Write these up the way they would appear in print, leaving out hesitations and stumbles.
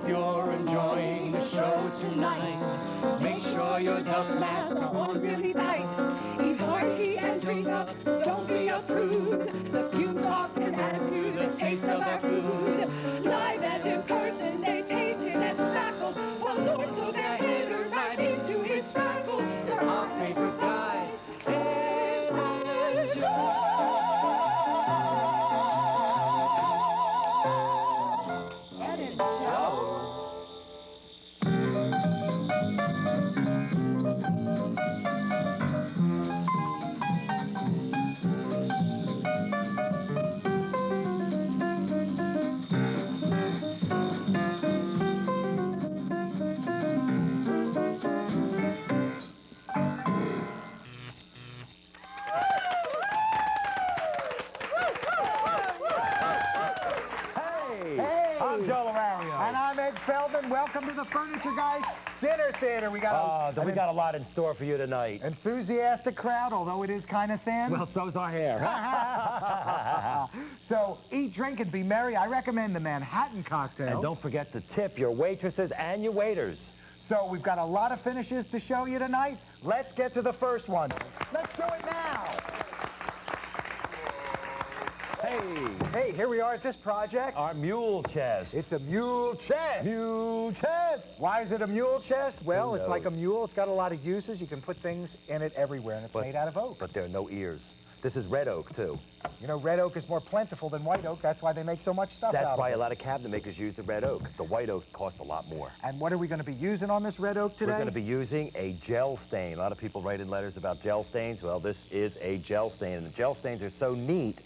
you're enjoying the show tonight, make sure your dust masks are on really tight. Eat hearty and drink up, don't be a prude. The fumes, talk, and attitude, the taste of our food. Live and in person, they painted and spackled. Oh Lord, so their hater right into his spackle. They're our favorite guys. And I'm Ed Feldman. Welcome to the Furniture Guys Dinner Theater. We got a lot in store for you tonight. Enthusiastic crowd, although it is kind of thin. Well, so's our hair. So eat, drink, and be merry. I recommend the Manhattan cocktail. And don't forget to tip your waitresses and your waiters. So we've got a lot of finishes to show you tonight. Let's get to the first one. Let's do it now. Hey, here we are at this project. Our mule chest. It's a mule chest. Mule chest. Why is it a mule chest? Well, it's knows? like a mule. It's got a lot of uses. You can put things in it everywhere, and it's made out of oak. But there are no ears. This is red oak, too. You know, red oak is more plentiful than white oak. That's why they make so much stuff out of it. That's why a lot of cabinet makers use the red oak. The white oak costs a lot more. And what are we going to be using on this red oak today? We're going to be using a gel stain. A lot of people write in letters about gel stains. Well, this is a gel stain, and the gel stains are so neat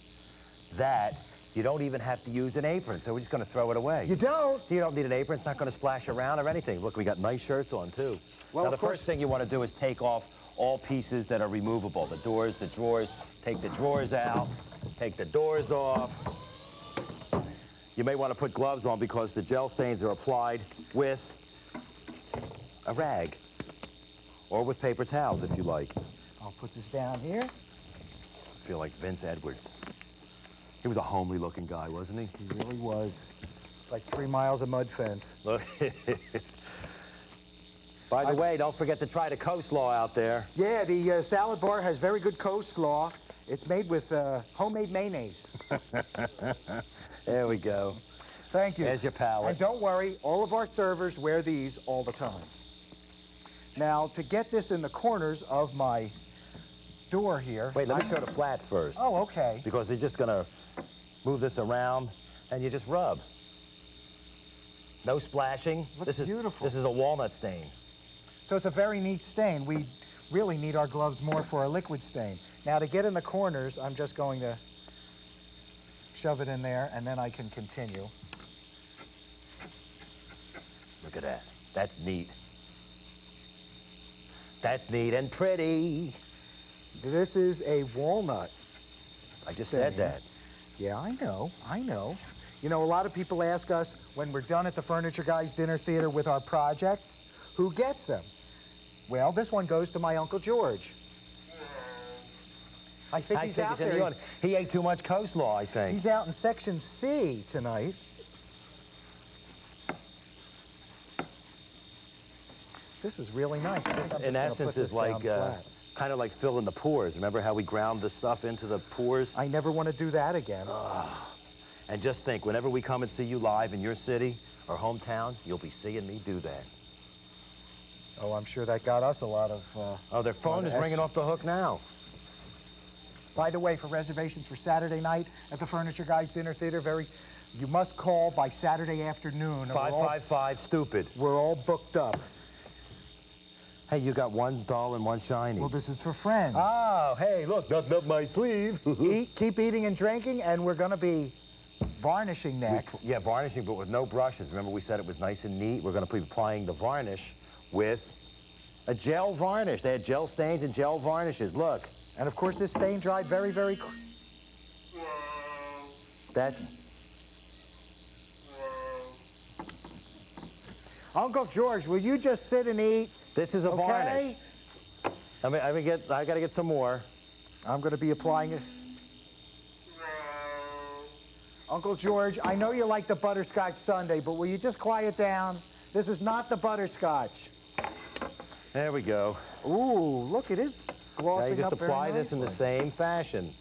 that you don't even have to use an apron, so we're just going to throw it away. You don't? You don't need an apron. It's not going to splash around or anything. Look, we got nice shirts on, too. Well, now, the first thing you want to do is take off all pieces that are removable. The doors, the drawers. Take the drawers out. Take the doors off. You may want to put gloves on because the gel stains are applied with a rag or with paper towels, if you like. I'll put this down here. I feel like Vince Edwards. He was a homely-looking guy, wasn't he? He really was. Like 3 miles of mud fence. Look. By the way, don't forget to try the coleslaw out there. Yeah, the salad bar has very good coleslaw. It's made with homemade mayonnaise. There we go. Thank you. There's your palette. And don't worry, all of our servers wear these all the time. Now, to get this in the corners of my door here... Wait, let me show the flats first. Oh, okay. Because they're just going to move this around, and you just rub. No splashing. Looks beautiful. This is a walnut stain. So it's a very neat stain. We really need our gloves more for a liquid stain. Now, to get in the corners, I'm just going to shove it in there, and then I can continue. Look at that. That's neat. That's neat and pretty. This is a walnut. I just stain. said that. Yeah, I know. You know, a lot of people ask us, when we're done at the Furniture Guys Dinner Theater with our projects, who gets them? Well, this one goes to my Uncle George. I think he's out there. He ate too much coleslaw, I think. He's out in Section C tonight. This is really nice. In essence, is like kind of like filling the pores. Remember how we ground the stuff into the pores? I never want to do that again. And just think, whenever we come and see you live in your city or hometown, you'll be seeing me do that. Oh, I'm sure that got us a lot of... oh, their phone is ringing off the hook now. By the way, for reservations for Saturday night at the Furniture Guys Dinner Theater, you must call by Saturday afternoon. 555-STUPID. We're all booked up. Hey, you got one dull and one shiny. Well, this is for friends. Oh, hey, look, nothing up my sleeve. Keep eating and drinking, and we're going to be varnishing next. Yeah, varnishing, but with no brushes. Remember we said it was nice and neat? We're going to be applying the varnish with a gel varnish. They had gel stains and gel varnishes. Look. And, of course, this stain dried very, very quick. That's... Uncle George, will you just sit and eat? This is a varnish. I got to get some more. I'm going to be applying it. Uncle George, I know you like the butterscotch sundae, but will you just quiet down? This is not the butterscotch. There we go. Ooh, look, it is glossing Now you just up very apply this in the nicely. same fashion.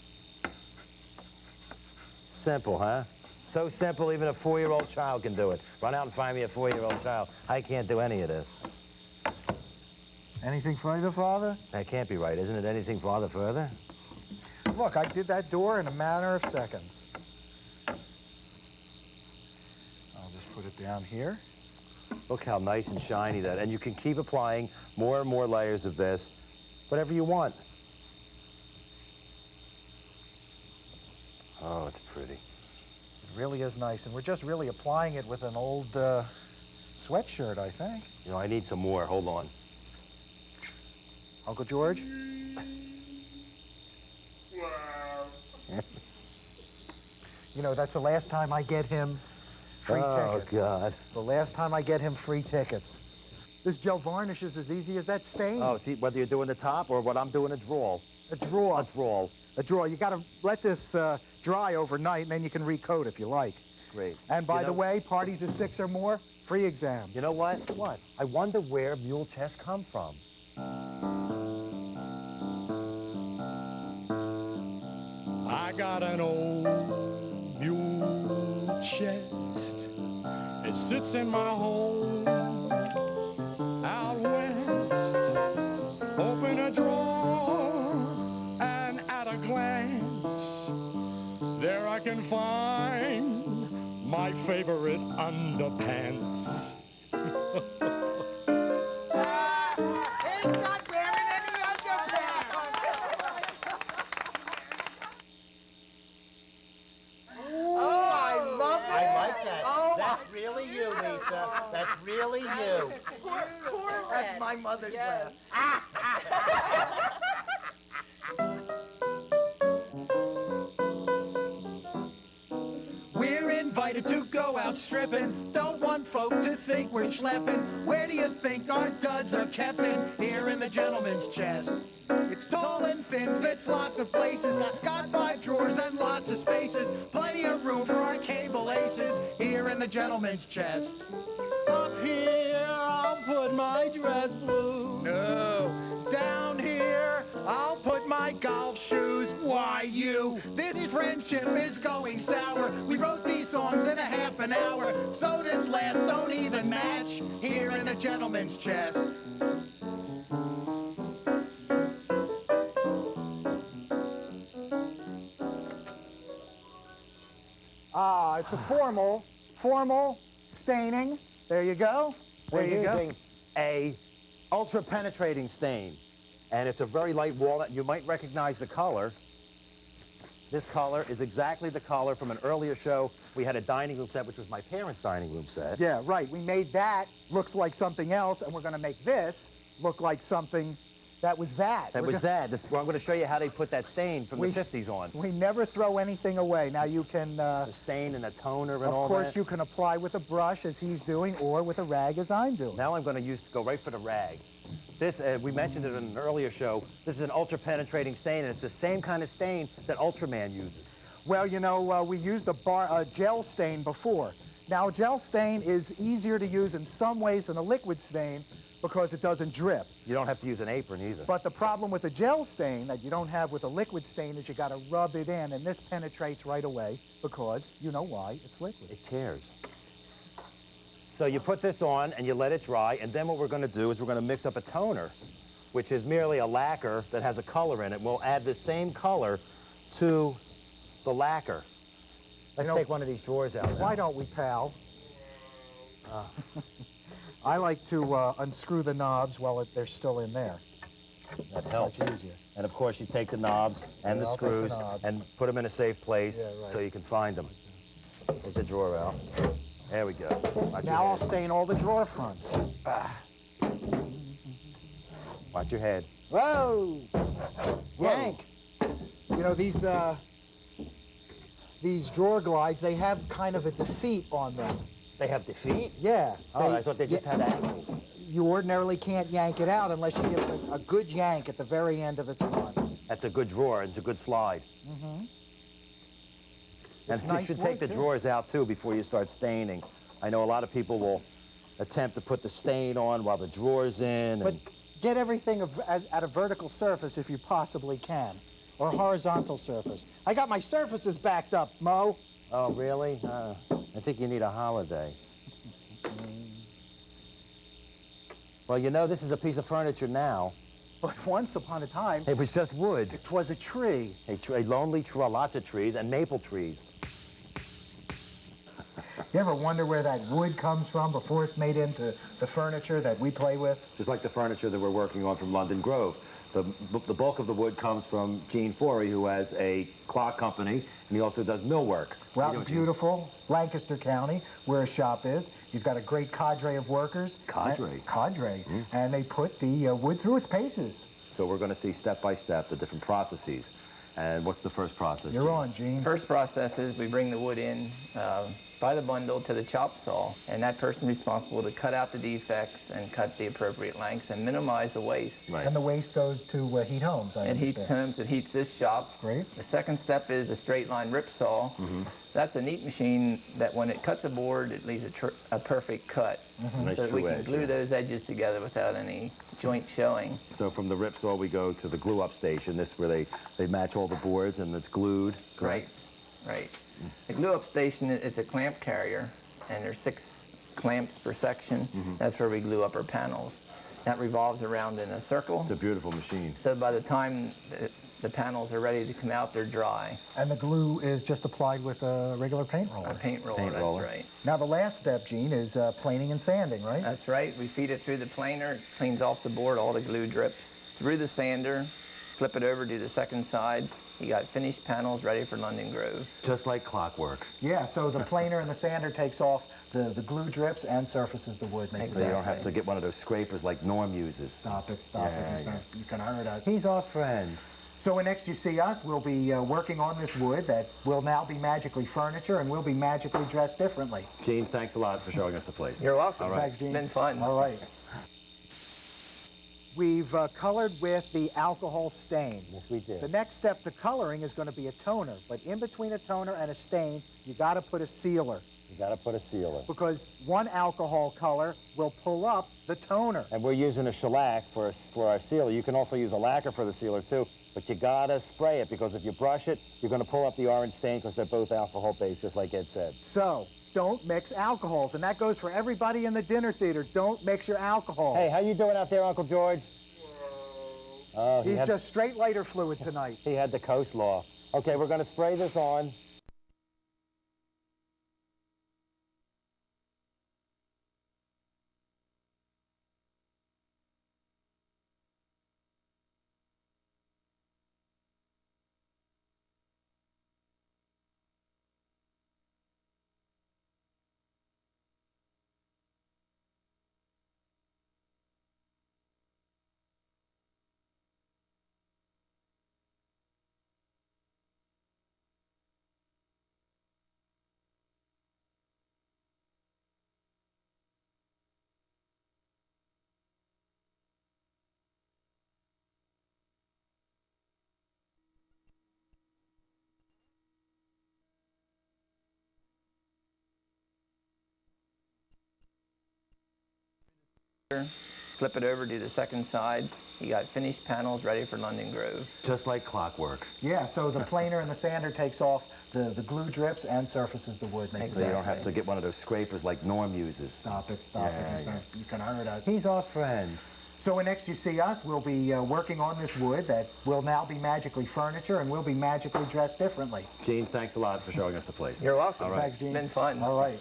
Simple, huh? So simple, even a 4-year-old child can do it. Run out and find me a 4-year-old child. I can't do any of this. Anything further, Father? That can't be right, isn't it? Anything farther further? Look, I did that door in a matter of seconds. I'll just put it down here. Look how nice and shiny that, and you can keep applying more and more layers of this, whatever you want. Oh, it's pretty. It really is nice, and we're just really applying it with an old sweatshirt, I think. You know, I need some more. Hold on. Uncle George? You know, that's the last time I get him free tickets. Oh, God. The last time I get him free tickets. This gel varnish is as easy as that stain. Oh, see, whether you're doing the top or what I'm doing, a drawl. A draw. A drawl. A draw. You got to let this dry overnight, and then you can recoat if you like. Great. And by the way, parties of 6 or more, free exam. You know what? What? I wonder where mule chests come from. I got an old mule chest. It sits in my home out west. Open a drawer and at a glance there I can find my favorite underpants. He's not wearing any underpants. Oh, I love it. I like that. Oh, That's really you, Lisa. That's really you. that's my mother's laugh. We're invited to go out stripping. Don't want folk to think we're schlepping. Where do you think our duds are kept in? Here in the gentleman's chest. It's tall and thin, fits lots of places. Got 5 drawers and lots of spaces. Plenty of room for our cable aces. Here in the gentleman's chest. Up here, I'll put my dress blue. No. Down here, I'll put my golf shoes. Why, you? This friendship is going sour. We wrote these songs in a half an hour. So this last don't even match. Here in the gentleman's chest. Ah, it's a formal staining. There you go. There you We're go. using a ultra-penetrating stain, and it's a very light walnut. You might recognize the color. This color is exactly the color from an earlier show. We had a dining room set, which was my parents' dining room set. Yeah, right. We made that looks like something else, and we're going to make this look like something that was that. That was that. Well, I'm going to show you how they put that stain from the 50s on. We never throw anything away. Now you can... The stain and the toner and all of that. course, you can apply with a brush, as he's doing, or with a rag, as I'm doing. Now I'm going to go right for the rag. This, we mentioned it in an earlier show, this is an ultra-penetrating stain, and it's the same kind of stain that Ultraman uses. Well, you know, we used a gel stain before. Now, a gel stain is easier to use in some ways than a liquid stain because it doesn't drip. You don't have to use an apron either. But the problem with a gel stain that you don't have with a liquid stain is you got to rub it in, and this penetrates right away because, you know why, it's liquid. It tears. So you put this on and you let it dry, and then what we're going to do is we're going to mix up a toner, which is merely a lacquer that has a color in it. We'll add the same color to the lacquer. Let's take one of these drawers out. Why don't we, pal? I like to unscrew the knobs while they're still in there. That helps. Much easier. And of course you take the knobs and Yeah, the I'll take the screws knobs. and put them in a safe place Yeah, right. so you can find them. Take the drawer out. There we go. Watch Now your I'll head. stain all the drawer fronts. Watch your head. Whoa! Yank! You know, these drawer glides, they have kind of a defeat on them. They have defeat? Yeah. Oh, I thought they just had angles. You ordinarily can't yank it out unless you give it a good yank at the very end of its run. That's a good drawer. It's a good slide. Mm-hmm. And It's you nice should wood, take the too. drawers out, too, before you start staining. I know a lot of people will attempt to put the stain on while the drawer's in. But get everything at a vertical surface if you possibly can, or a horizontal surface. I got my surfaces backed up, Mo. Oh, really? I think you need a holiday. Well, you know, this is a piece of furniture now. But once upon a time, It was just wood. it was a tree. A lonely tree, lots of trees, and maple trees. You ever wonder where that wood comes from before it's made into the furniture that we play with? Just like the furniture that we're working on from London Grove. The bulk of the wood comes from Gene Forey, who has a clock company, and he also does millwork. We're out in beautiful Lancaster County, where his shop is. He's got a great cadre of workers. Cadre? Cadre. And they put the wood through its paces. So we're going to see step by step the different processes. And what's the first process? You're on, Gene. First process is we bring the wood in by the bundle to the chop saw, and that person responsible to cut out the defects and cut the appropriate lengths and minimize the waste. Right. And the waste goes to Heat Homes, I It heats understand. homes, it heats this shop. Great. The second step is a straight line rip saw. That's a neat machine that when it cuts a board, it leaves a perfect cut. Nice So that we true can edge, glue yeah. those edges together without any joint showing. So from the rip saw, we go to the glue up station. This is where they match all the boards and it's glued, correct? Right. The glue up station, it's a clamp carrier, and there's 6 clamps per section. That's where we glue up our panels. That revolves around in a circle. It's a beautiful machine. So by the time the panels are ready to come out, they're dry. And the glue is just applied with a regular paint roller. A paint roller, Paint that's roller. right. Now, the last step, Gene, is planing and sanding, right? That's right. We feed it through the planer, it cleans off the board, all the glue drips. Through the sander, flip it over to the second side. You got finished panels ready for London Grove. Just like clockwork. Yeah, so the planer and the sander takes off the glue drips and surfaces the wood. Makes So you it don't have to get one of those scrapers like Norm uses. Stop it. Yeah. You can hurt us. He's our friend. So when next you see us, we'll be working on this wood that will now be magically furniture, and we'll be magically dressed differently. Gene, thanks a lot for showing us the place. You're welcome. All right. Thanks, Gene. It's been fun. All right. We've colored with the alcohol stain. Yes, we did. The next step to coloring is going to be a toner, but in between a toner and a stain, you got to put a sealer, You got to put a sealer. because one alcohol color will pull up the toner. And we're using a shellac for our sealer. You can also use a lacquer for the sealer too, but you gotta spray it, because if you brush it, you're gonna pull up the orange stain, because they're both alcohol-based, just like Ed said. So, don't mix alcohols, and that goes for everybody in the dinner theater. Don't mix your alcohol. Hey, how you doing out there, Uncle George? Oh, He's just straight lighter fluid tonight. he had the coleslaw. Okay, we're gonna spray this on. Flip it over to the second side. You got finished panels ready for London Grove. Just like clockwork. Yeah, so the planer and the sander takes off the glue drips and surfaces the wood. Makes So you it don't have to get one of those scrapers like Norm uses. Stop it. Yeah. You can hurt us. He's our friend. So when next you see us, we'll be working on this wood that will now be magically furniture, and we'll be magically dressed differently. Gene, thanks a lot for showing us the place. You're welcome. All right. Thanks, Gene. It's been fun. All right.